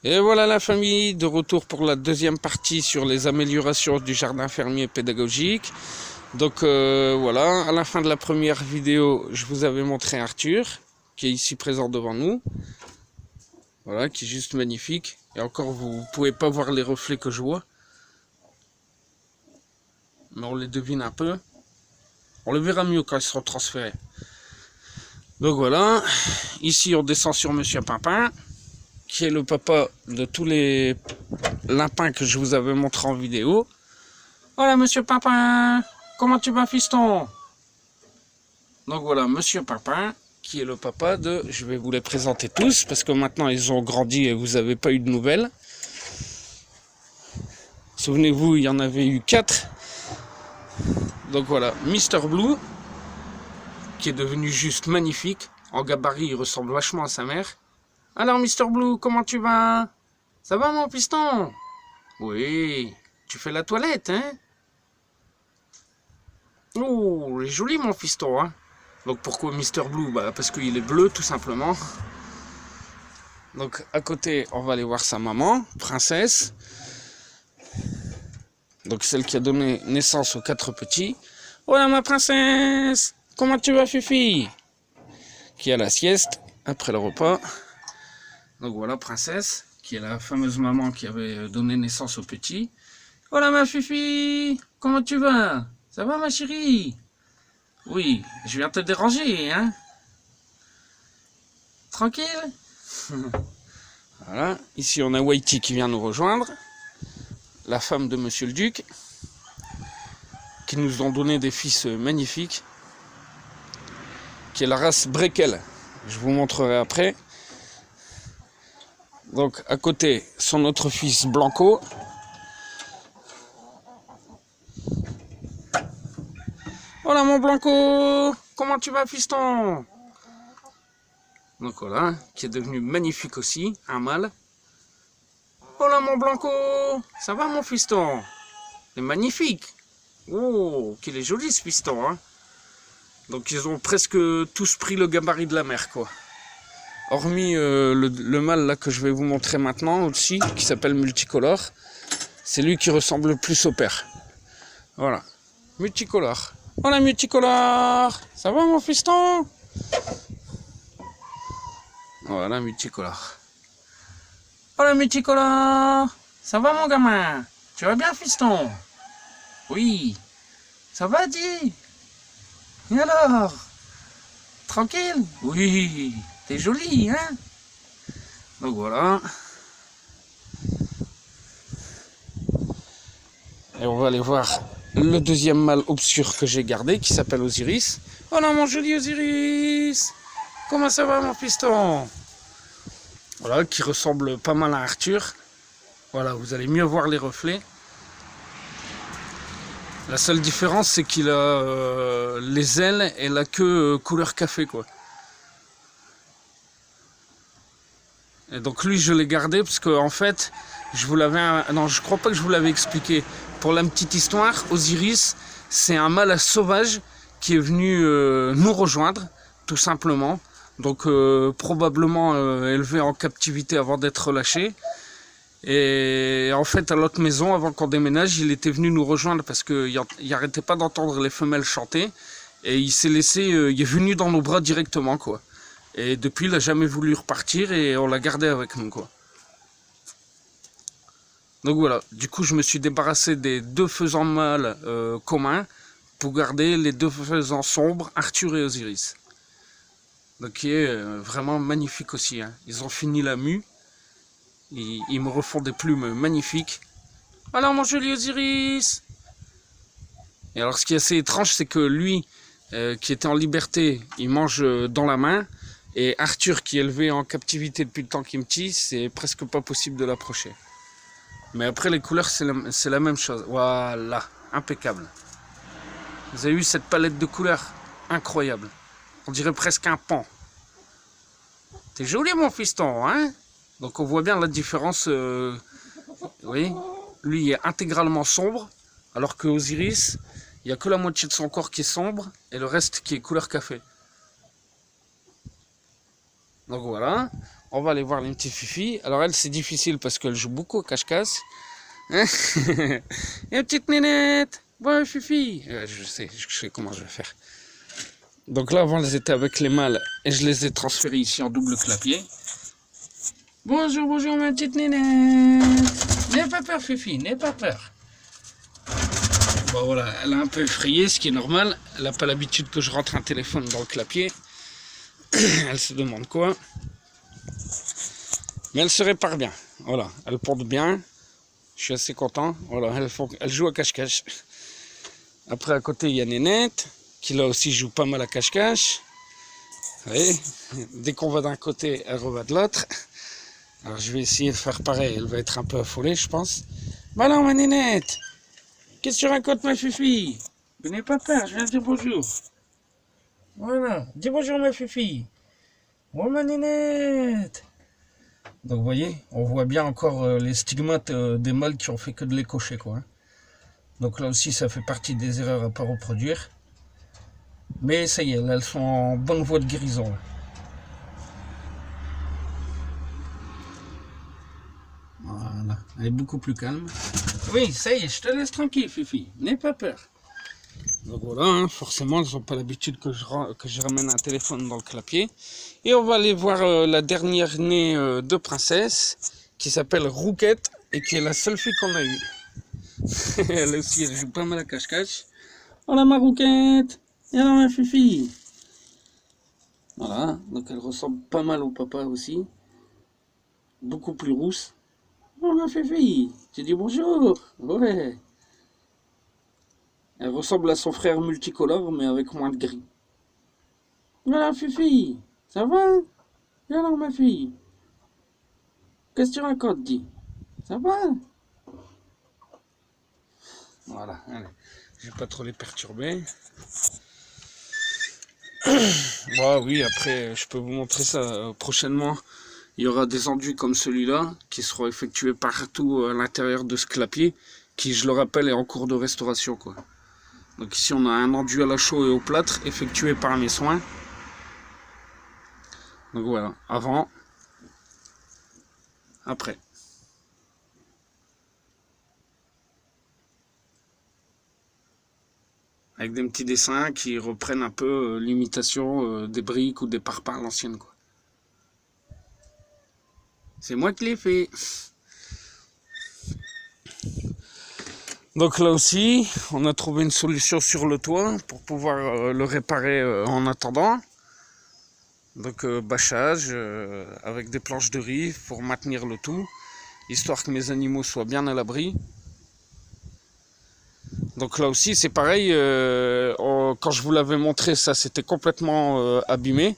Et voilà la famille, de retour pour la deuxième partie sur les améliorations du jardin fermier pédagogique. Donc voilà, à la fin de la première vidéo, je vous avais montré Arthur, qui est ici présent devant nous. Voilà, qui est juste magnifique. Et encore, vous pouvez pas voir les reflets que je vois. Mais on les devine un peu. On les verra mieux quand ils seront transférés. Donc voilà, ici on descend sur Monsieur Pimpin, qui est le papa de tous les lapins que je vous avais montré en vidéo. Voilà Monsieur Pimpin, comment tu vas fiston? Donc voilà Monsieur Pimpin, qui est le papa de... Je vais vous les présenter tous, parce que maintenant ils ont grandi et vous n'avez pas eu de nouvelles. Souvenez-vous, il y en avait eu 4. Donc voilà, Mr Blue, qui est devenu juste magnifique. En gabarit, il ressemble vachement à sa mère. Alors, Mr Blue, comment tu vas? Ça va, mon piston? Oui, tu fais la toilette, hein? Oh, il est joli, mon fiston, hein? Donc, pourquoi Mr Blue? Bah, parce qu'il est bleu, tout simplement. Donc, à côté, on va aller voir sa maman, Princesse. Donc, celle qui a donné naissance aux 4 petits. Voilà, ma princesse! Comment tu vas, Fifi? Qui a la sieste après le repas. Donc voilà, Princesse, qui est la fameuse maman qui avait donné naissance au petit. Voilà ma Fifi, comment tu vas? Ça va ma chérie? Oui, je viens te déranger, hein? Tranquille? Voilà, ici on a Whitey qui vient nous rejoindre, la femme de Monsieur le Duc, qui nous ont donné des fils magnifiques, qui est la race Breckel. Je vous montrerai après. Donc à côté, son autre fils Blanco. Voilà mon Blanco, comment tu vas fiston? Donc voilà, qui est devenu magnifique aussi, un mâle. Voilà mon Blanco, ça va mon fiston? Il est magnifique. Oh, qu'il est joli ce fiston, hein. Donc ils ont presque tous pris le gabarit de la mère, quoi. Hormis le mâle là que je vais vous montrer maintenant aussi, qui s'appelle Multicolore. C'est lui qui ressemble le plus au père. Voilà, Multicolore. Voilà Multicolore, ça va mon fiston? Voilà Multicolore. Voilà Multicolore, ça va mon gamin? Tu vas bien fiston? Oui, ça va dis? Et alors? Tranquille? Oui, t'es joli, hein? Donc voilà. Et on va aller voir le deuxième mâle obscur que j'ai gardé, qui s'appelle Osiris. Oh non, mon joli Osiris! Comment ça va, mon piston? Voilà, qui ressemble pas mal à Arthur. Voilà, vous allez mieux voir les reflets. La seule différence, c'est qu'il a les ailes et la queue couleur café, quoi. Et donc lui, je l'ai gardé parce que en fait, je vous l'avais... Non, je crois pas que je vous l'avais expliqué. Pour la petite histoire, Osiris, c'est un mâle sauvage qui est venu nous rejoindre, tout simplement. Donc probablement élevé en captivité avant d'être relâché. Et en fait, à l'autre maison, avant qu'on déménage, il était venu nous rejoindre parce qu'il n'arrêtait pas d'entendre les femelles chanter. Et il s'est laissé... il est venu dans nos bras directement, quoi. Et depuis, il n'a jamais voulu repartir et on l'a gardé avec nous, quoi. Donc voilà, du coup, je me suis débarrassé des 2 faisans mâles communs pour garder les 2 faisans sombres, Arthur et Osiris. Donc qui est vraiment magnifique aussi, hein. Ils ont fini la mue. Ils me refont des plumes magnifiques. Alors mon joli Osiris! Et alors ce qui est assez étrange, c'est que lui, qui était en liberté, il mange dans la main. Et Arthur, qui est élevé en captivité depuis le temps qu'il me tisse, c'est presque pas possible de l'approcher. Mais après, les couleurs, c'est la même chose. Voilà, impeccable. Vous avez vu cette palette de couleurs? Incroyable. On dirait presque un pan. T'es joli, mon fiston, hein? Donc on voit bien la différence. Oui, lui, il est intégralement sombre, alors que Osiris, il n'y a que la moitié de son corps qui est sombre, et le reste qui est couleur café. Donc voilà, On va aller voir les petites Fifi. Alors elle, c'est difficile parce qu'elle joue beaucoup au cache-cache. Hein. Et petite nénette. Ouais, Fifi. Je sais comment je vais faire. Donc là, avant, elles étaient avec les mâles et je les ai transférées ici en double clapier. Bonjour, bonjour ma petite nénette. N'aie pas peur, Fifi, n'aie pas peur. Bon voilà, elle a un peu effrayé, ce qui est normal. Elle n'a pas l'habitude que je rentre un téléphone dans le clapier. Elle se demande quoi. Mais elle se répare bien. Voilà, elle porte bien. Je suis assez content. Voilà, elle joue à cache-cache. Après, à côté, il y a Nénette, qui là aussi joue pas mal à cache-cache. Vous voyez, dès qu'on va d'un côté, elle reva de l'autre. Alors, je vais essayer de faire pareil. Elle va être un peu affolée, je pense. Bah non, ma Nénette, qu'est-ce que tu racontes, ma Fifi? Je n'ai pas peur, je viens de dire bonjour. Voilà, dis bonjour, ma Fifi. Oh, ma Nénette. Donc vous voyez, on voit bien encore les stigmates des mâles qui ont fait que de les cocher, quoi. Donc là aussi, ça fait partie des erreurs à ne pas reproduire. Mais ça y est, là, elles sont en bonne voie de guérison. Là. Voilà, elle est beaucoup plus calme. Oui, ça y est, je te laisse tranquille, Fifi. N'aie pas peur. Donc voilà, hein, forcément, elles n'ont pas l'habitude que je ramène un téléphone dans le clapier. Et on va aller voir la dernière née de princesse, qui s'appelle Rouquette, et qui est la seule fille qu'on a eue. Elle aussi, elle joue pas mal à cache-cache. Voilà ma Rouquette. Et alors ma Fifi. Voilà, donc elle ressemble pas mal au papa aussi. Beaucoup plus rousse. Oh ma Fifi, tu dis bonjour. Ouais. Elle ressemble à son frère multicolore, mais avec moins de gris. Voilà, Fifi, ça va? Et alors, ma fille? Qu'est-ce que tu racontes, dis? Ça va? Voilà, allez. Je vais pas trop les perturber. Bah oui, après, je peux vous montrer ça prochainement. Il y aura des enduits comme celui-là, qui seront effectués partout à l'intérieur de ce clapier, qui, je le rappelle, est en cours de restauration, quoi. Donc ici on a un enduit à la chaux et au plâtre effectué par mes soins. Donc voilà, avant, après. Avec des petits dessins qui reprennent un peu l'imitation des briques ou des parpaings à l'ancienne, quoi. C'est moi qui l'ai fait. Donc là aussi, on a trouvé une solution sur le toit pour pouvoir le réparer en attendant. Donc bâchage avec des planches de riz pour maintenir le tout, histoire que mes animaux soient bien à l'abri. Donc là aussi c'est pareil, quand je vous l'avais montré, ça c'était complètement abîmé.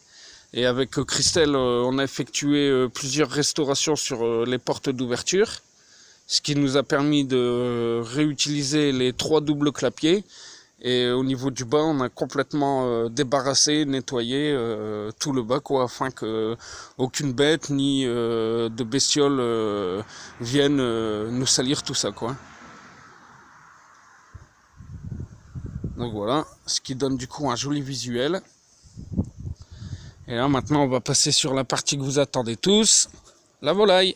Et avec Christelle, on a effectué plusieurs restaurations sur les portes d'ouverture. Ce qui nous a permis de réutiliser les 3 doubles clapiers. Et au niveau du bas, on a complètement débarrassé, nettoyé tout le bas, quoi, afin que aucune bête ni de bestiole viennent nous salir tout ça, quoi. Donc voilà, ce qui donne du coup un joli visuel. Et là maintenant, on va passer sur la partie que vous attendez tous, la volaille.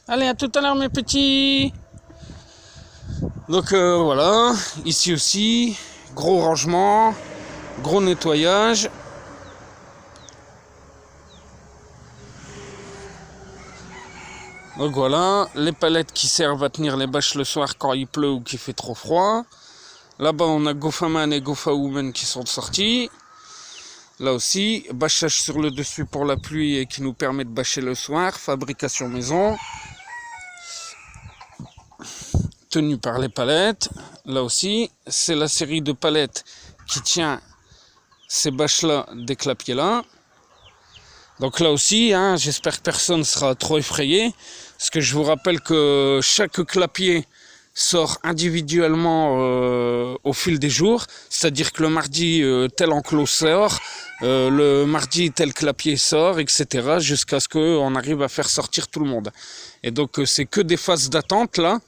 Allez, à tout à l'heure mes petits. Donc voilà, ici aussi, gros rangement, gros nettoyage. Donc voilà, les palettes qui servent à tenir les bâches le soir quand il pleut ou qu'il fait trop froid. Là-bas on a Gofaman et Gofawoman qui sont sortis. Là aussi, bâchage sur le dessus pour la pluie et qui nous permet de bâcher le soir, fabrication maison. Tenu par les palettes. Là aussi, c'est la série de palettes qui tient ces bâches-là des clapiers-là. Donc là aussi, hein, j'espère que personne ne sera trop effrayé. Parce que je vous rappelle que chaque clapier sort individuellement au fil des jours. C'est-à-dire que le mardi, tel enclos sort. Le mardi, tel clapier sort, etc. Jusqu'à ce qu'on arrive à faire sortir tout le monde. Et donc, c'est que des phases d'attente, là,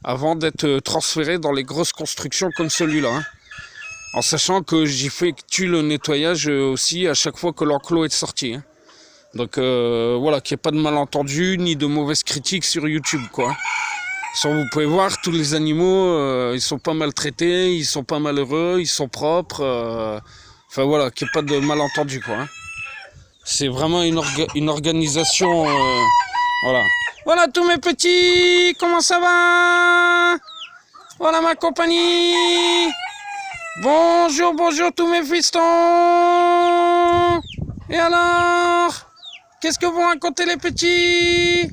avant d'être transféré dans les grosses constructions comme celui-là. Hein. En sachant que j'effectue le nettoyage aussi à chaque fois que l'enclos est sorti. Hein. Donc voilà, qu'il n'y ait pas de malentendus ni de mauvaises critiques sur YouTube, quoi. Sans vous pouvez voir, tous les animaux, ils sont pas maltraités, ils sont pas malheureux, ils sont propres. Enfin voilà, qu'il n'y ait pas de malentendus, quoi. C'est vraiment une organisation, voilà. Voilà tous mes petits, comment ça va? Voilà ma compagnie. Bonjour, bonjour tous mes fistons. Et alors? Qu'est-ce que vous racontez les petits?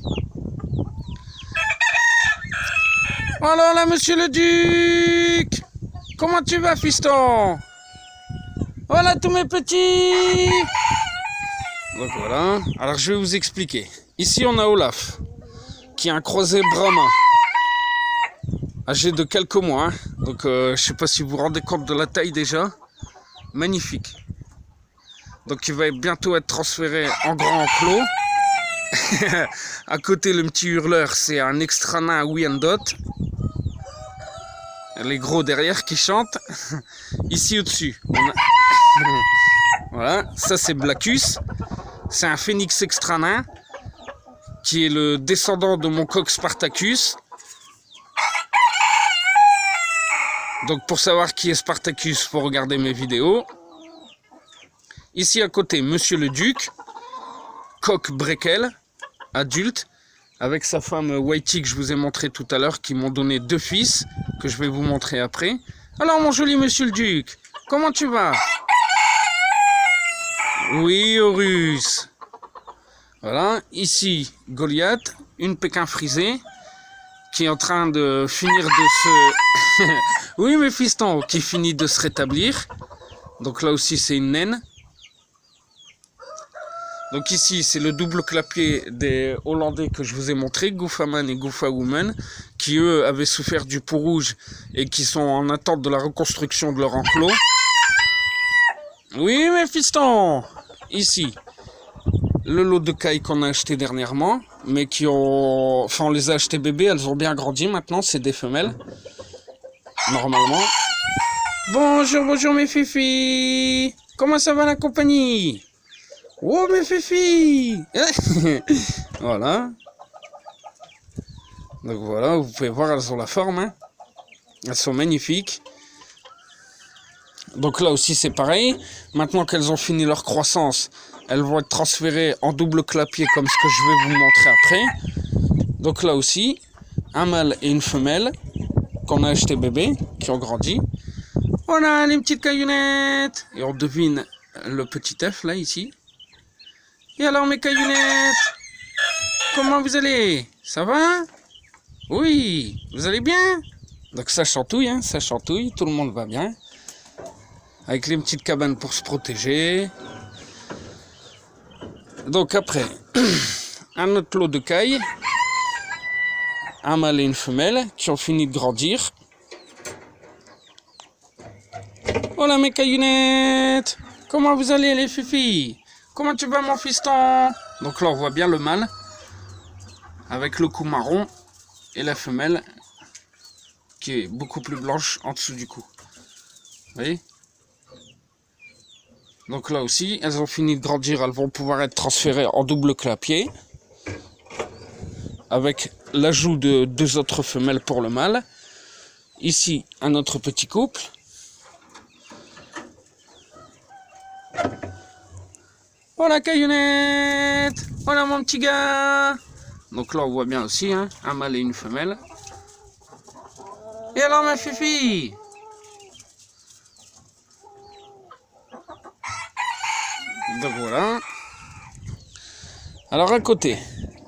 Alors là, monsieur le duc, comment tu vas, fiston? Voilà tous mes petits. Donc voilà, alors je vais vous expliquer. Ici, on a Olaf, qui est un croisé brahma, âgé de quelques mois. Hein. Donc je sais pas si vous vous rendez compte de la taille déjà. Magnifique. Donc il va bientôt être transféré en grand enclos. À côté, le petit hurleur, c'est un extra nain Wyandotte. Les gros derrière qui chantent. Ici au-dessus, on a... voilà, ça c'est Blackus. C'est un phénix extra nain qui est le descendant de mon coq Spartacus. Donc pour savoir qui est Spartacus, faut regarder mes vidéos. Ici à côté, monsieur le duc, coq Brekel, adulte, avec sa femme Whitey que je vous ai montré tout à l'heure, qui m'ont donné 2 fils, que je vais vous montrer après. Alors mon joli monsieur le duc, comment tu vas? Oui, Horus. Voilà, ici Goliath, une Pékin frisée, qui est en train de finir de se... oui mes fistons, qui finit de se rétablir. Donc là aussi c'est une naine. Donc ici, c'est le double clapier des Hollandais que je vous ai montré, Goofaman et Goofawoman, qui eux avaient souffert du peau rouge et qui sont en attente de la reconstruction de leur enclos. Oui, mes fistons. Ici, le lot de cailles qu'on a acheté dernièrement, mais qui ont... Enfin, on les a achetées bébés, elles ont bien grandi maintenant, c'est des femelles, normalement. Bonjour, bonjour mes fifis. Comment ça va la compagnie? Oh mes filles. Voilà. Donc voilà, vous pouvez voir, elles ont la forme. Hein. Elles sont magnifiques. Donc là aussi c'est pareil. Maintenant qu'elles ont fini leur croissance, elles vont être transférées en double clapier comme ce que je vais vous montrer après. Donc là aussi, un mâle et une femelle qu'on a acheté bébé, qui ont grandi. Voilà les petites caillonnettes. Et on devine le petit œuf là ici. Et alors mes caillonnettes, comment vous allez? Ça va? Oui, vous allez bien? Donc ça chantouille, hein, ça chantouille, tout le monde va bien. Avec les petites cabanes pour se protéger. Donc après, un autre lot de cailles. Un mâle et une femelle qui ont fini de grandir. Voilà mes caillonnettes, comment vous allez les fifis? Comment tu vas mon fiston? Donc là on voit bien le mâle avec le cou marron et la femelle qui est beaucoup plus blanche en dessous du cou. Vous voyez? Donc là aussi elles ont fini de grandir, elles vont pouvoir être transférées en double clapier avec l'ajout de 2 autres femelles pour le mâle. Ici un autre petit couple. Voilà caillonnette, voilà mon petit gars. Donc là on voit bien aussi hein, un mâle et une femelle. Et alors ma fifi? Donc voilà. Alors à côté,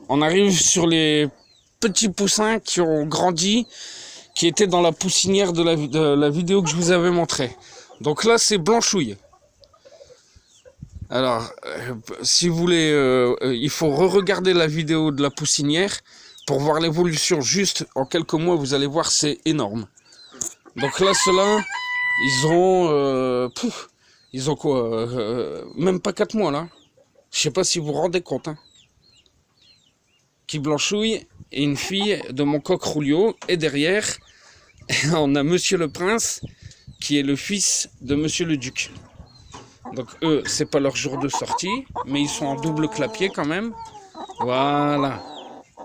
on arrive sur les petits poussins qui ont grandi, qui étaient dans la poussinière de la vidéo que je vous avais montré. Donc là c'est Blanchouille. Alors, si vous voulez, il faut re-regarder la vidéo de la poussinière pour voir l'évolution juste en quelques mois. Vous allez voir, c'est énorme. Donc là, ceux-là, ils ont quoi même pas 4 mois là. Je sais pas si vous vous rendez compte. Hein. Qui Blanchouille et une fille de mon coq Rulio. Et derrière, on a Monsieur le Prince qui est le fils de Monsieur le Duc. Donc eux, c'est pas leur jour de sortie, mais ils sont en double clapier quand même. Voilà.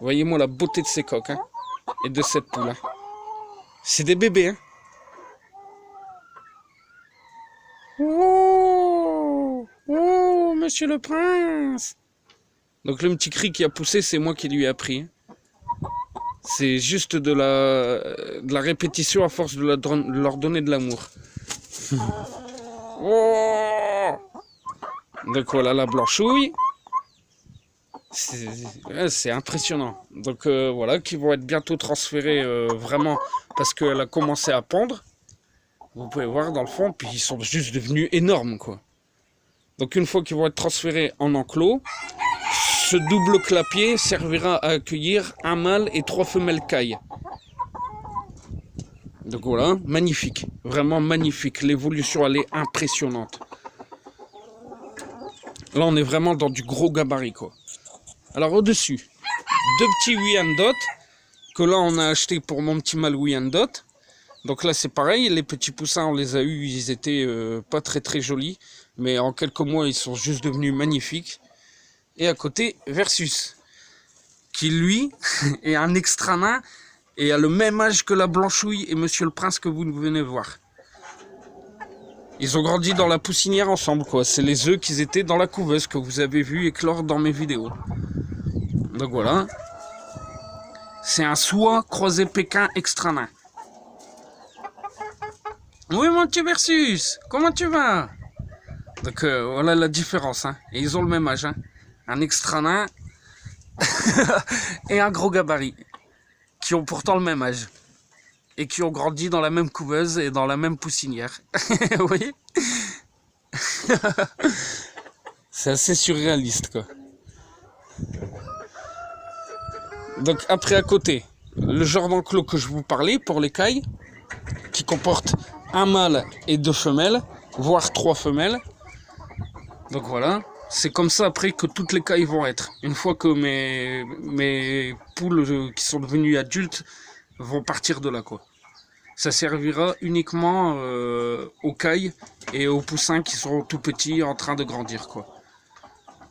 Voyez-moi la beauté de ces coqs, hein, et de cette poule. Hein. C'est des bébés, hein. Oh, oh, monsieur le prince. Donc le petit cri qui a poussé, c'est moi qui lui ai appris. Hein. C'est juste de la répétition à force de leur donner de l'amour. Oh. Donc voilà la blanchouille. C'est impressionnant. Donc voilà, qui vont être bientôt transférés vraiment parce qu'elle a commencé à pondre. Vous pouvez voir dans le fond, puis ils sont juste devenus énormes, quoi. Donc une fois qu'ils vont être transférés en enclos, ce double clapier servira à accueillir un mâle et 3 femelles cailles. Donc voilà, magnifique, vraiment magnifique. L'évolution, elle est impressionnante. Là, on est vraiment dans du gros gabarit, quoi. Alors au-dessus, 2 petits Wyandotte, que là on a acheté pour mon petit mâle Wyandotte. Donc là c'est pareil, les petits poussins on les a eus, ils étaient pas très jolis. Mais en quelques mois ils sont juste devenus magnifiques. Et à côté, Versus, qui lui est un extra nain et a le même âge que la blanchouille et Monsieur le Prince que vous venez voir. Ils ont grandi dans la poussinière ensemble, quoi. C'est les œufs qu'ils étaient dans la couveuse que vous avez vu éclore dans mes vidéos. Donc voilà. C'est un soie croisé Pékin extra nain. Oui, mon petit Versus, comment tu vas? Donc voilà la différence. Hein. Et ils ont le même âge. Hein. Un extra nain et un gros gabarit. Qui ont pourtant le même âge. Et qui ont grandi dans la même couveuse et dans la même poussinière. Vous voyez? C'est assez surréaliste, quoi. Donc après à côté, le genre d'enclos que je vous parlais pour les cailles, qui comporte un mâle et 2 femelles, voire 3 femelles. Donc voilà, c'est comme ça après que toutes les cailles vont être. Une fois que mes poules qui sont devenues adultes vont partir de là, quoi. Ça servira uniquement aux cailles et aux poussins qui seront tout petits en train de grandir, quoi.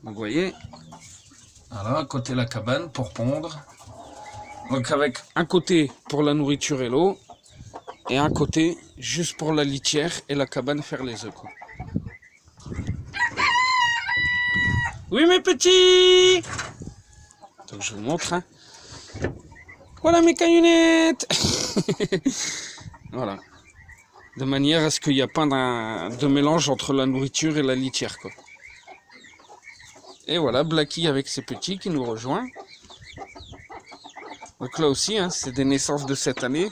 Donc vous voyez, voilà, à côté la cabane pour pondre. Donc avec un côté pour la nourriture et l'eau, et un côté juste pour la litière et la cabane faire les œufs, quoi. Oui mes petits. Donc je vous montre, hein. Voilà mes caillonnettes. Voilà. De manière à ce qu'il n'y ait pas de mélange entre la nourriture et la litière, quoi. Et voilà, Blacky avec ses petits qui nous rejoint. Donc là aussi, hein, c'est des naissances de cette année.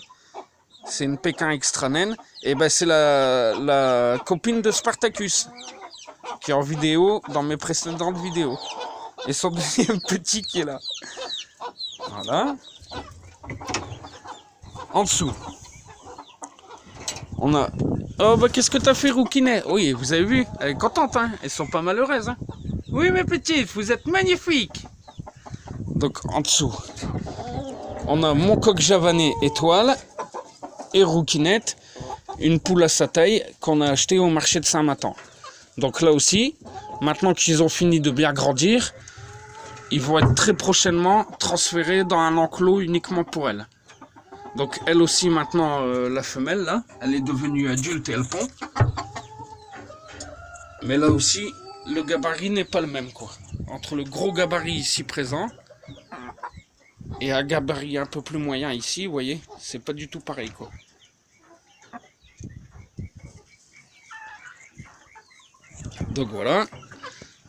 C'est une Pékin extra naine. Et ben c'est la copine de Spartacus, qui est en vidéo dans mes précédentes vidéos. Et son deuxième petit qui est là. Voilà. En dessous, on a... Oh bah qu'est-ce que t'as fait, Rouquinet? Oui, vous avez vu, elle est contente, hein. Elles sont pas malheureuses, hein. Oui mes petites, vous êtes magnifiques. Donc en dessous, on a mon coq javanais étoile et Rouquinette, une poule à sa taille qu'on a achetée au marché de Saint-Matan. Donc là aussi, maintenant qu'ils ont fini de bien grandir, ils vont être très prochainement transférés dans un enclos uniquement pour elles. Donc elle aussi maintenant, la femelle là, elle est devenue adulte et elle pond. Mais là aussi, le gabarit n'est pas le même, quoi. Entre le gros gabarit ici présent et un gabarit un peu plus moyen ici, vous voyez, c'est pas du tout pareil, quoi. Donc voilà.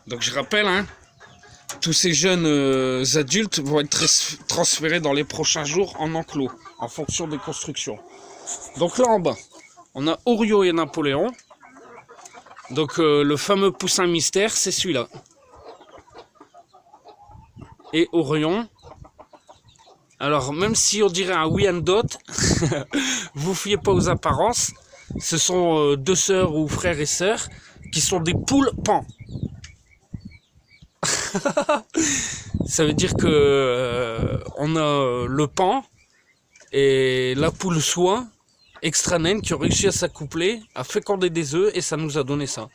Donc je rappelle, hein, tous ces jeunes adultes vont être transférés dans les prochains jours en enclos, en fonction des constructions. Donc là en bas, on a Orio et Napoléon. Donc le fameux poussin mystère, c'est celui-là. Et Orion. Alors même si on dirait un Wyandotte, vous fiez pas aux apparences. Ce sont 2 sœurs ou frères et sœurs qui sont des poules pans. Ça veut dire que on a le pan et la poule soie extra naine qui ont réussi à s'accoupler, à féconder des œufs et ça nous a donné ça.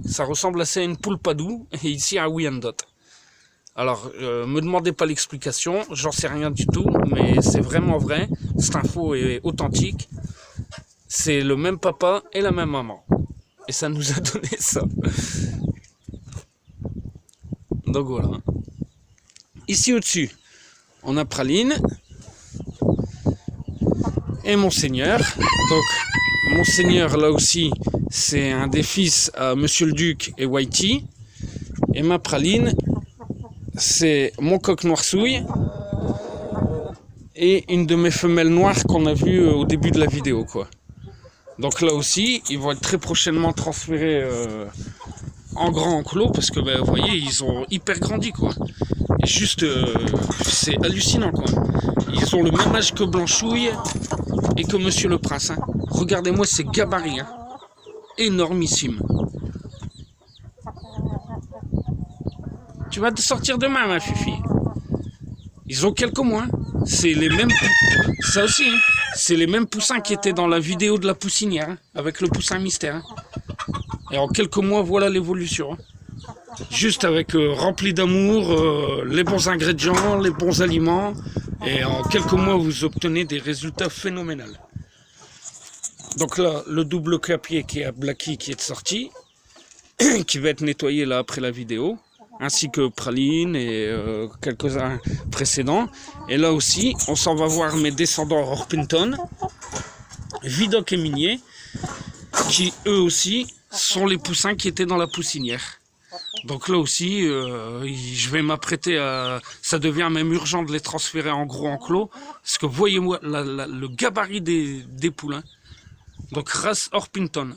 Ça ressemble assez à une poule Padoue et ici à Wyandotte. Alors, me demandez pas l'explication, j'en sais rien du tout, mais c'est vraiment vrai, cette info est authentique. C'est le même papa et la même maman. Et ça nous a donné ça. Donc voilà. Ici au-dessus, on a Praline et Monseigneur. Donc, Monseigneur, là aussi, c'est un des fils à Monsieur le Duc et Whitey. Et ma Praline, c'est mon coq noirsouille et une de mes femelles noires qu'on a vues au début de la vidéo, quoi. Donc là aussi, ils vont être très prochainement transférés en grand enclos parce que, vous voyez, ils ont hyper grandi, quoi. Et juste, c'est hallucinant, quoi. Ils ont le même âge que Blanchouille et que Monsieur le Prince. Hein. Regardez-moi ces gabarits, hein. Énormissime. Tu vas te sortir demain, ma fifi. Ils ont quelques mois. C'est les mêmes. Ça aussi, hein. C'est les mêmes poussins qui étaient dans la vidéo de la poussinière, hein, avec le poussin mystère. Hein. Et en quelques mois, voilà l'évolution. Hein. Juste avec rempli d'amour, les bons ingrédients, les bons aliments. Et en quelques mois, vous obtenez des résultats phénoménaux. Donc là, le double clapier qui est à Blacky qui est sorti, qui va être nettoyé là après la vidéo, ainsi que Praline et quelques-uns précédents. Et là aussi, on s'en va voir mes descendants Orpington, Vidocq et Minier, qui eux aussi sont les poussins qui étaient dans la poussinière. Donc là aussi, je vais m'apprêter à... Ça devient même urgent de les transférer en gros enclos, parce que voyez-moi le gabarit des poulains. Donc race Orpington,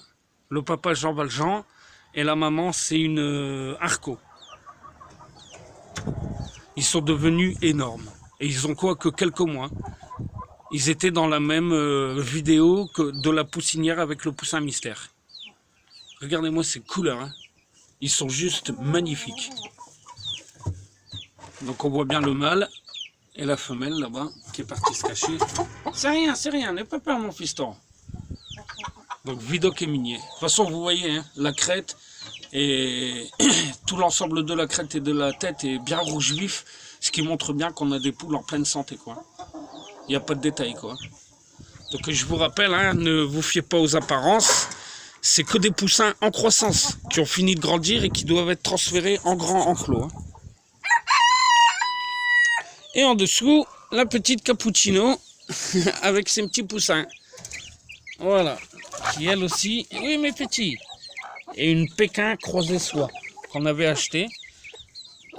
le papa Jean Valjean et la maman c'est une Arco. Ils sont devenus énormes et ils ont quoi que quelques mois. Ils étaient dans la même vidéo que de la poussinière avec le poussin mystère. Regardez-moi ces couleurs, hein. Ils sont juste magnifiques. Donc on voit bien le mâle et la femelle là-bas qui est partie se cacher. C'est rien, n'aie pas peur mon fiston. Donc Vidocq et Minier. De toute façon, vous voyez, hein, la crête et tout l'ensemble de la crête et de la tête est bien rouge vif, ce qui montre bien qu'on a des poules en pleine santé, quoi. Il n'y a pas de détails, quoi. Donc je vous rappelle, hein, ne vous fiez pas aux apparences. C'est que des poussins en croissance qui ont fini de grandir et qui doivent être transférés en grand enclos. Hein. Et en dessous, la petite cappuccino avec ses petits poussins. Voilà. Qui elle aussi, oui mes petits, et une Pékin croisée soie qu'on avait acheté.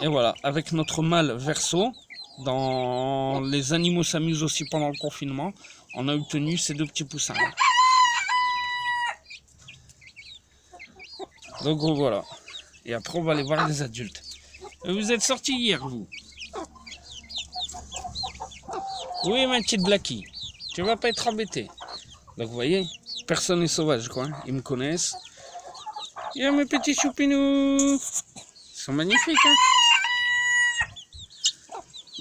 Et voilà, avec notre mâle Verso, dans les animaux s'amusent aussi pendant le confinement, on a obtenu ces deux petits poussins. Donc voilà. Et après on va aller voir les adultes. Et vous êtes sortis hier vous? Oui ma petite Blacky, tu vas pas être embêté. Donc vous voyez, personne n'est sauvage quoi, hein. Ils me connaissent. Il y a mes petits choupinous. Ils sont magnifiques hein.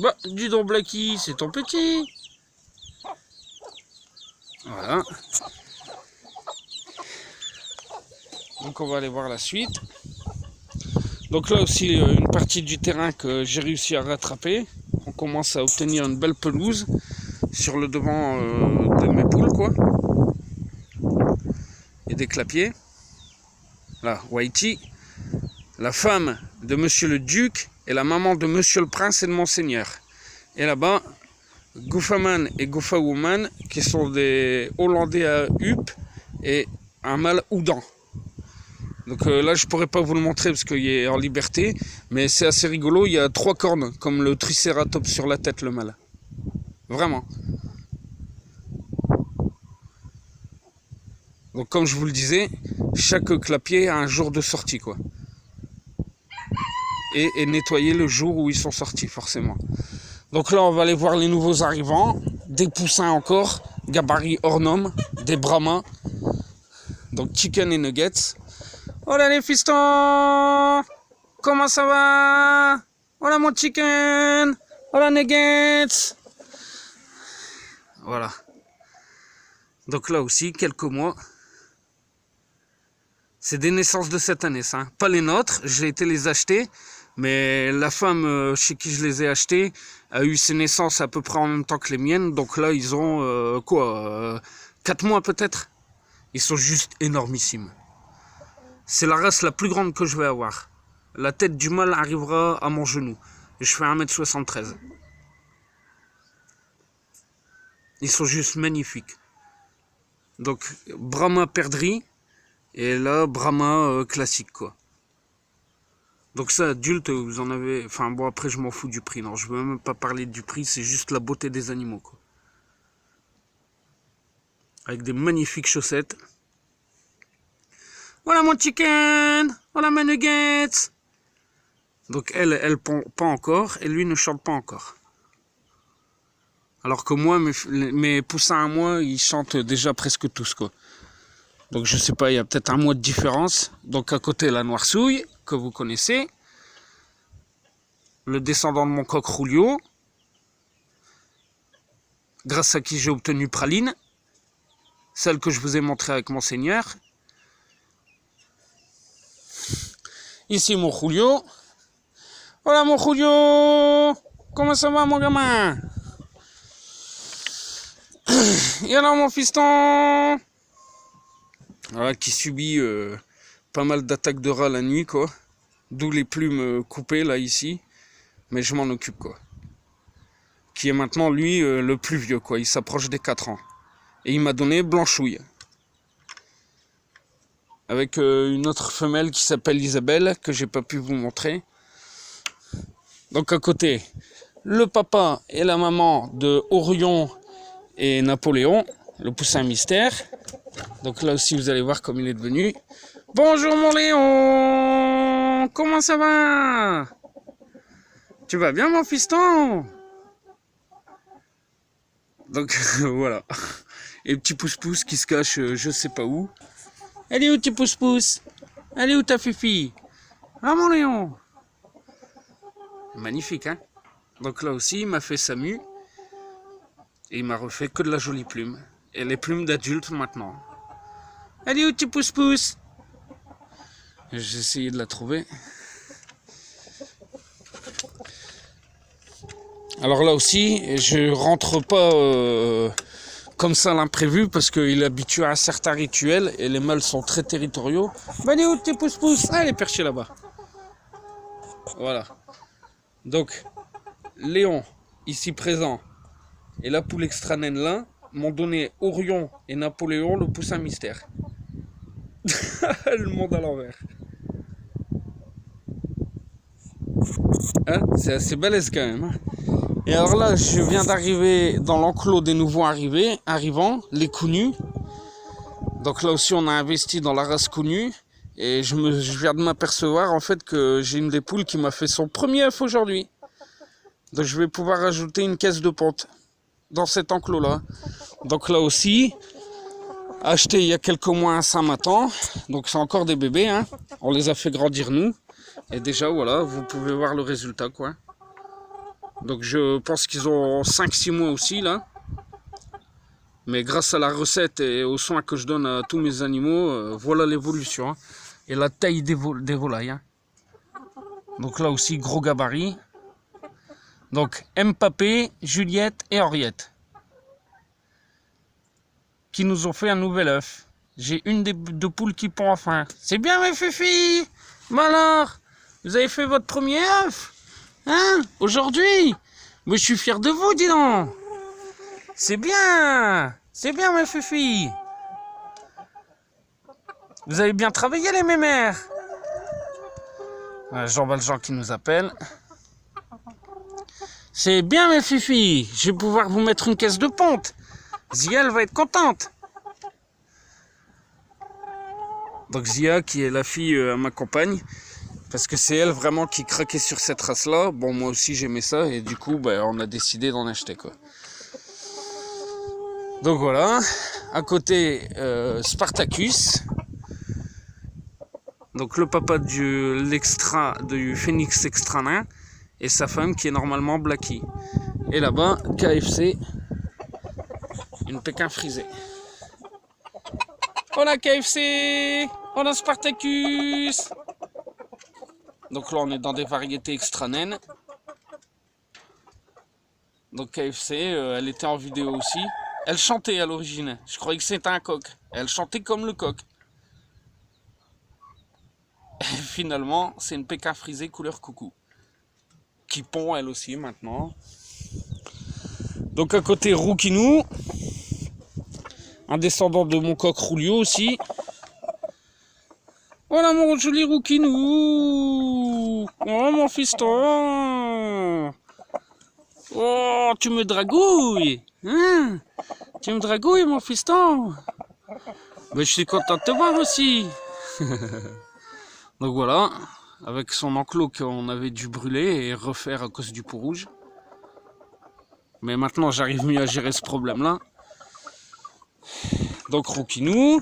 Bah, dis donc Blacky, c'est ton petit. Voilà. Donc on va aller voir la suite. Donc là aussi une partie du terrain que j'ai réussi à rattraper. On commence à obtenir une belle pelouse sur le devant de mes poules quoi. Et des clapiers. Là, Whitey, la femme de Monsieur le Duc et la maman de Monsieur le Prince et de Monseigneur. Et là-bas, Goofaman et Goofawoman, qui sont des Hollandais à huppe et un mâle Houdan. Donc là, je pourrais pas vous le montrer parce qu'il est en liberté, mais c'est assez rigolo. Il y a 3 cornes, comme le Triceratops sur la tête, le mâle. Vraiment. Donc comme je vous le disais, chaque clapier a un jour de sortie, quoi. Et est nettoyé le jour où ils sont sortis, forcément. Donc là, on va aller voir les nouveaux arrivants. Des poussins encore, gabarit hors norme, des brahmas. Donc chicken et nuggets. Hola les fistons! Comment ça va? Hola mon chicken! Hola nuggets! Voilà. Donc là aussi, quelques mois. C'est des naissances de cette année, ça. Pas les nôtres, j'ai été les acheter. Mais la femme chez qui je les ai achetés a eu ses naissances à peu près en même temps que les miennes. Donc là, ils ont 4 mois peut-être. Ils sont juste énormissimes. C'est la race la plus grande que je vais avoir. La tête du mâle arrivera à mon genou. Et je fais 1m73. Ils sont juste magnifiques. Donc, Brahma perdrix. Et là, Brahma classique, quoi. Donc ça, adulte, vous en avez... Enfin, bon, après, je m'en fous du prix. Non, je veux même pas parler du prix. C'est juste la beauté des animaux, quoi. Avec des magnifiques chaussettes. Voilà mon chicken. Voilà ma nuggets. Donc elle pond pas encore. Et lui ne chante pas encore. Alors que moi, mes poussins à moi, ils chantent déjà presque tous, quoi. Donc je sais pas, il y a peut-être un mois de différence. Donc à côté, la Noirsouille, que vous connaissez. Le descendant de mon coq Julio. Grâce à qui j'ai obtenu Praline. Celle que je vous ai montrée avec Monseigneur. Ici mon Julio. Voilà mon Julio. Comment ça va mon gamin? Et alors mon fiston? Voilà, qui subit pas mal d'attaques de rats la nuit, quoi. D'où les plumes coupées, là, ici. Mais je m'en occupe, quoi. Qui est maintenant, lui, le plus vieux, quoi. Il s'approche des 4 ans. Et il m'a donné Blanchouille. Avec une autre femelle qui s'appelle Isabelle, que j'ai pas pu vous montrer. Donc à côté, le papa et la maman de Orion et Napoléon, le poussin mystère. Donc là aussi, vous allez voir comme il est devenu. Bonjour mon Léon, comment ça va? Tu vas bien mon fiston? Donc voilà. Et petit pouce-pouce qui se cache je sais pas où. Elle est où petit pouce-pouce? Elle est où ta fifi? Ah mon Léon. Magnifique, hein? Donc là aussi, il m'a fait sa mue. Et il m'a refait que de la jolie plume. Et les plumes d'adulte maintenant. Elle est où petit pouce-pouce? J'ai essayé de la trouver. Alors là aussi, je rentre pas comme ça à l'imprévu parce qu'il est habitué à un certain rituel et les mâles sont très territoriaux. Ben, elle est où petit pouce-pouce? Ah, elle est perchée là-bas. Voilà. Donc, Léon, ici présent, et la poule extra naine là, m'ont donné Orion et Napoléon, le poussin mystère. Le monde à l'envers. Hein, c'est assez balèze quand même. Hein. Et alors là, je viens d'arriver dans l'enclos des nouveaux arrivants, les connus. Donc là aussi, on a investi dans la race connue. Et je viens de m'apercevoir en fait que j'ai une des poules qui m'a fait son premier œuf aujourd'hui. Donc je vais pouvoir ajouter une caisse de ponte dans cet enclos-là. Donc là aussi, acheté il y a quelques mois à Saint-Matan. Donc c'est encore des bébés, hein. On les a fait grandir nous. Et déjà voilà, vous pouvez voir le résultat quoi. Donc je pense qu'ils ont 5-6 mois aussi là. Mais grâce à la recette et aux soins que je donne à tous mes animaux, voilà l'évolution. Hein. Et la taille des volailles. Hein. Donc là aussi, gros gabarit. Donc Mbappé, Juliette et Henriette. Qui nous ont fait un nouvel œuf. J'ai une des deux poules qui pond enfin. C'est bien mes filles. Mais alors, vous avez fait votre premier œuf? Hein? Aujourd'hui? Mais je suis fier de vous, dis donc. C'est bien mes filles. Vous avez bien travaillé les mémères. Jean Valjean qui nous appelle. C'est bien mes filles. Je vais pouvoir vous mettre une caisse de ponte. Zia, elle va être contente. Donc Zia qui est la fille à ma compagne. Parce que c'est elle vraiment qui craquait sur cette race-là. Bon, moi aussi j'aimais ça et du coup, on a décidé d'en acheter quoi. Donc voilà. À côté, Spartacus. Donc le papa du Phoenix extra nain. Et sa femme qui est normalement Blackie. Et là-bas, KFC. Une Pékin frisée. Oh la KFC! Oh la Spartacus. Donc là, on est dans des variétés extra naines. Donc KFC, elle était en vidéo aussi. Elle chantait à l'origine. Je croyais que c'était un coq. Elle chantait comme le coq. Et finalement, c'est une Pékin frisée couleur coucou. Qui pond elle aussi maintenant. Donc à côté, Roukinou. Un descendant de mon coq Roulio aussi. Voilà mon joli Roukinou. Oh mon fiston. Oh, tu me dragouilles. Hein? Tu me dragouilles mon fiston. Mais je suis content de te voir aussi. Donc voilà, avec son enclos qu'on avait dû brûler et refaire à cause du pot rouge. Mais maintenant j'arrive mieux à gérer ce problème-là. Donc Roukinou.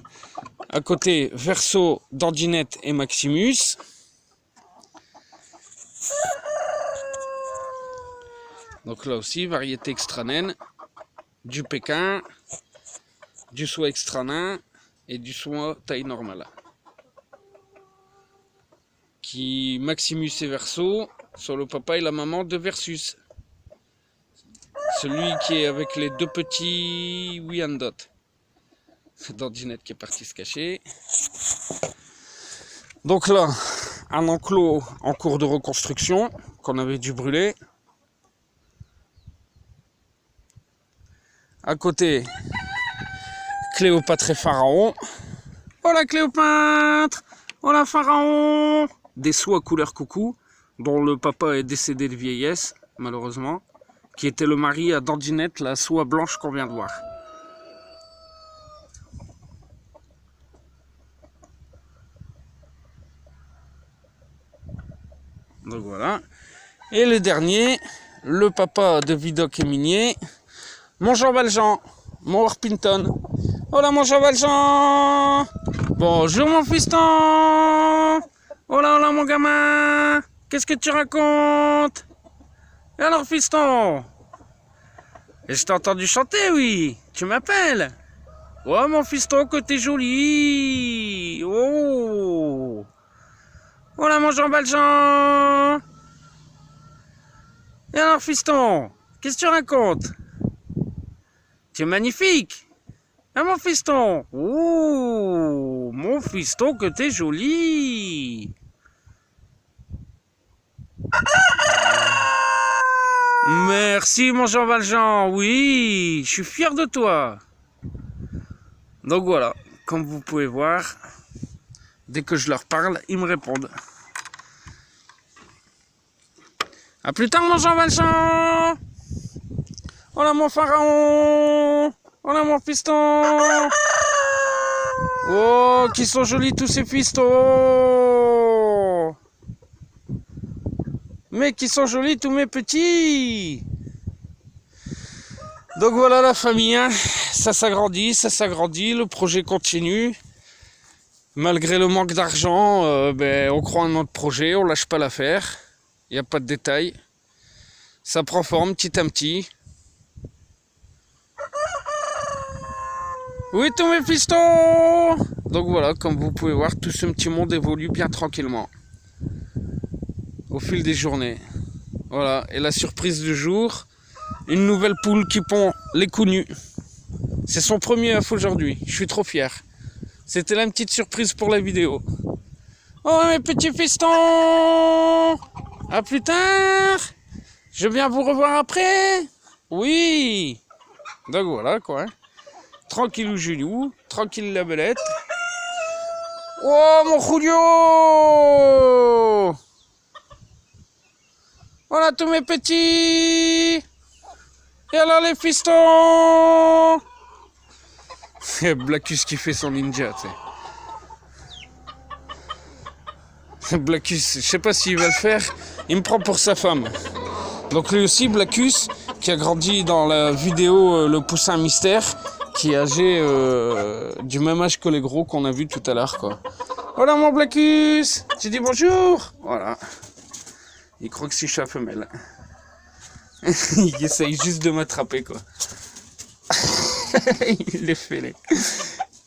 À côté, Verso, Dandinette et Maximus. Donc là aussi, variété extra naine, du Pékin, du soie extra nain et du soie taille normale. Qui Maximus et Verso sont le papa et la maman de Versus. Celui qui est avec les deux petits Wyandotte. Dandinette qui est parti se cacher. Donc là, un enclos en cours de reconstruction qu'on avait dû brûler. À côté, Cléopâtre et Pharaon. Oh la Cléopâtre! Oh la Pharaon! Des soies couleur coucou, dont le papa est décédé de vieillesse, malheureusement, qui était le mari à Dandinette, la soie blanche qu'on vient de voir. Donc voilà. Et le dernier, le papa de Vidocq et Minier, mon Jean Valjean, mon Warpington. Oh là mon Jean Valjean! Bonjour mon fiston! Oh là mon gamin! Qu'est-ce que tu racontes? Et alors fiston? Et je t'ai entendu chanter, oui! Tu m'appelles? Oh mon fiston, que t'es joli! Oh! Oh là mon Jean Valjean! Et alors fiston? Qu'est-ce que tu racontes? Tu es magnifique! Ah mon fiston! Oh! Mon fiston, que t'es joli! Merci mon Jean Valjean, oui, je suis fier de toi. Donc voilà, comme vous pouvez voir, dès que je leur parle, ils me répondent. A plus tard mon Jean Valjean. Oh là mon pharaon. Oh là mon fiston. Oh, qui sont jolis tous ces fistons. Mais qui sont jolis tous mes petits. Donc voilà la famille, hein. Ça s'agrandit, le projet continue. Malgré le manque d'argent, on croit en notre projet, on lâche pas l'affaire. Il n'y a pas de détails. Ça prend forme petit à petit. Oui, tous mes fistons. Donc voilà, comme vous pouvez voir, tout ce petit monde évolue bien tranquillement. Au fil des journées. Voilà, et la surprise du jour, une nouvelle poule qui pond les coups nus. C'est son premier œuf aujourd'hui, je suis trop fier. C'était la petite surprise pour la vidéo. Oh mes petits fistons! À plus tard! Je viens vous revoir après? Oui! Donc voilà quoi. Tranquillou Juliou, tranquille la belette. Oh mon Julio! Voilà tous mes petits! Et alors les fistons! Blackus qui fait son ninja, tu sais. Blackus, je sais pas s'il va le faire, il me prend pour sa femme. Donc lui aussi, Blackus, qui a grandi dans la vidéo Le Poussin Mystère, qui est âgé du même âge que les gros qu'on a vu tout à l'heure, quoi. Voilà mon Blackus, tu dis bonjour. Voilà. Il croit que c'est chat femelle. Il essaye juste de m'attraper, quoi. Il est fêlé.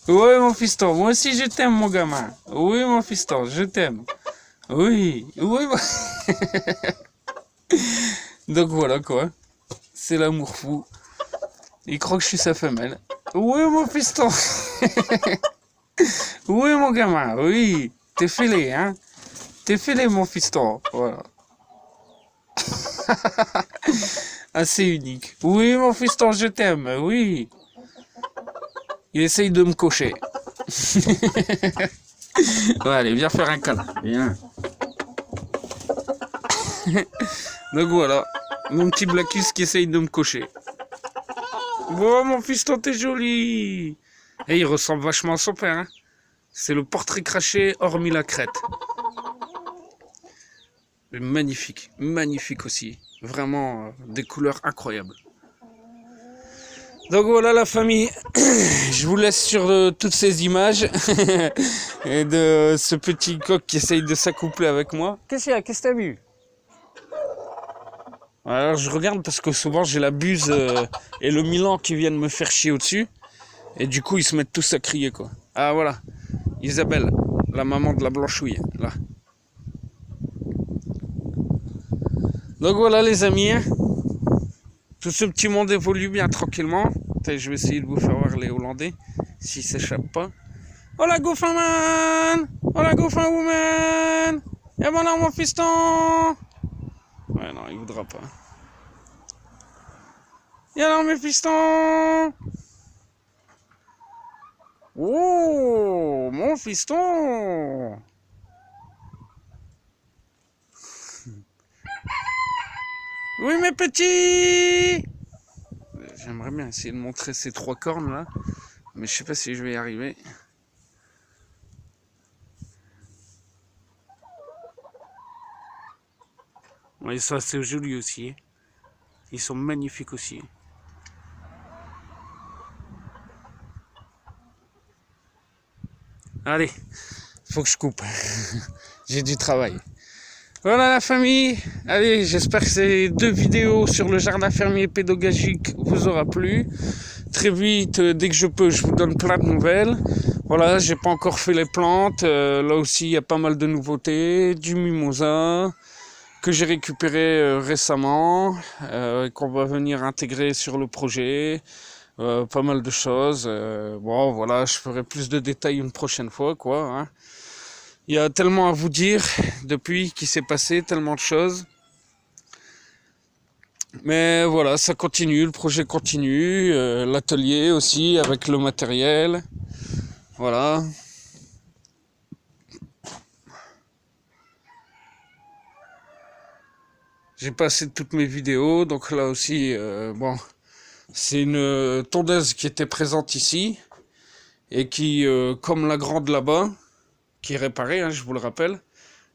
Oui, mon fiston, moi aussi je t'aime, mon gamin. Oui, mon fiston, je t'aime. Oui, oui. Donc voilà quoi, c'est l'amour fou. Il croit que je suis sa femelle. Oui, mon fiston. Oui, mon gamin, oui. T'es fêlé, hein. T'es fêlé, mon fiston. Voilà. Assez unique. Oui, mon fiston, je t'aime, oui. Il essaye de me cocher. Ouais, allez, viens faire un câlin. Viens. Donc voilà, mon petit Blackus qui essaye de me cocher. Oh, mon fiston, t'es joli. Et il ressemble vachement à son père, hein. C'est le portrait craché, hormis la crête. Magnifique, magnifique aussi. Vraiment, des couleurs incroyables. Donc voilà la famille, je vous laisse sur toutes ces images et de ce petit coq qui essaye de s'accoupler avec moi. Qu'est-ce qu'il y a? Qu'est-ce que t'as vu? Alors je regarde parce que souvent j'ai la buse et le Milan qui viennent me faire chier au-dessus. Et du coup ils se mettent tous à crier quoi. Ah voilà, Isabelle, la maman de la blanchouille, là. Donc voilà les amis, hein. Tout ce petit monde évolue bien tranquillement. Je vais essayer de vous faire voir les Hollandais, s'ils s'échappent pas. Oh la Gouffin-man! Oh la Gouffin-woman! Et voilà mon fiston! Ouais non, il voudra pas. Et alors mes fistons! Oh, mon fiston! Oui mes petits! J'aimerais bien essayer de montrer ces trois cornes là, mais je sais pas si je vais y arriver. Ouais, ça c'est joli aussi. Ils sont magnifiques aussi. Allez, faut que je coupe. J'ai du travail. Voilà la famille. Allez, j'espère que ces 2 vidéos sur le jardin fermier pédagogique vous aura plu. Très vite, dès que je peux, je vous donne plein de nouvelles. Voilà, j'ai pas encore fait les plantes. Là aussi, il y a pas mal de nouveautés. Du mimosa que j'ai récupéré récemment, qu'on va venir intégrer sur le projet. Pas mal de choses. Bon, voilà, je ferai plus de détails une prochaine fois, quoi. Hein. Il y a tellement à vous dire depuis qu'il s'est passé, tellement de choses. Mais voilà, ça continue, le projet continue, l'atelier aussi avec le matériel. Voilà. J'ai passé toutes mes vidéos, donc là aussi, bon, c'est une tondeuse qui était présente ici et qui, comme la grande là-bas, qui est réparée, hein, je vous le rappelle.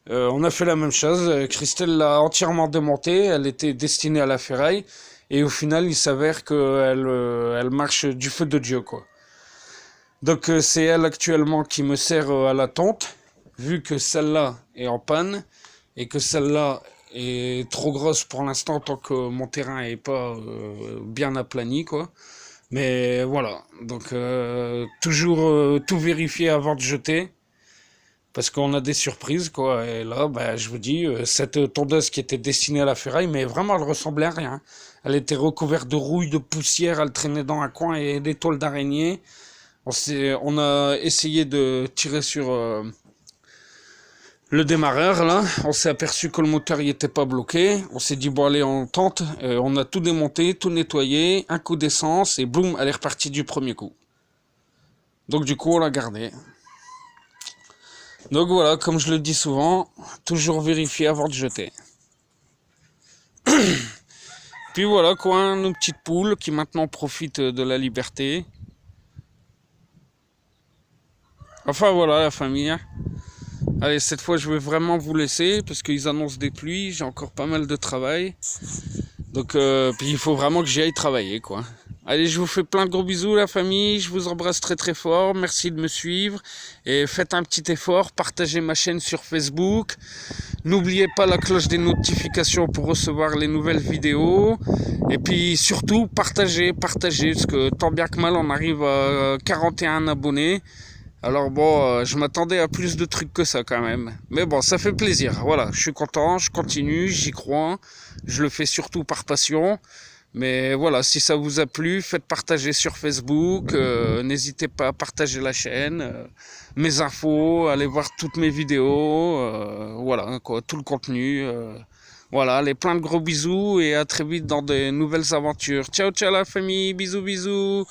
On a fait la même chose. Christelle l'a entièrement démontée. Elle était destinée à la ferraille. Et au final, il s'avère qu'elle elle marche du feu de Dieu, quoi. Donc c'est elle actuellement qui me sert à la tonte, vu que celle-là est en panne et que celle-là est trop grosse pour l'instant tant que mon terrain est pas bien aplani, quoi. Mais voilà, donc toujours tout vérifier avant de jeter. Parce qu'on a des surprises, quoi. Et là, bah, je vous dis, cette tondeuse qui était destinée à la ferraille, mais vraiment, elle ressemblait à rien. Elle était recouverte de rouille, de poussière, elle traînait dans un coin et des toiles d'araignée. On a essayé de tirer sur le démarreur, là. On s'est aperçu que le moteur y était pas bloqué. On s'est dit, bon, allez, on tente. On a tout démonté, tout nettoyé, un coup d'essence, et boum, elle est repartie du premier coup. Donc, du coup, on l'a gardée. Donc voilà, comme je le dis souvent, toujours vérifier avant de jeter. Puis voilà quoi, nos petites poules qui maintenant profitent de la liberté. Enfin voilà la famille. Allez, cette fois je vais vraiment vous laisser parce qu'ils annoncent des pluies, j'ai encore pas mal de travail. Donc puis il faut vraiment que j'y aille travailler quoi. Allez, je vous fais plein de gros bisous la famille, je vous embrasse très très fort, merci de me suivre et faites un petit effort, partagez ma chaîne sur Facebook, n'oubliez pas la cloche des notifications pour recevoir les nouvelles vidéos et puis surtout partagez parce que tant bien que mal on arrive à 41 abonnés. Alors bon, je m'attendais à plus de trucs que ça quand même. Mais bon, ça fait plaisir. Voilà, je suis content, je continue, j'y crois. Je le fais surtout par passion. Mais voilà, si ça vous a plu, faites partager sur Facebook. N'hésitez pas à partager la chaîne, mes infos, allez voir toutes mes vidéos. Voilà, quoi, tout le contenu. Voilà, allez, plein de gros bisous et à très vite dans de nouvelles aventures. Ciao, ciao la famille, bisous, bisous.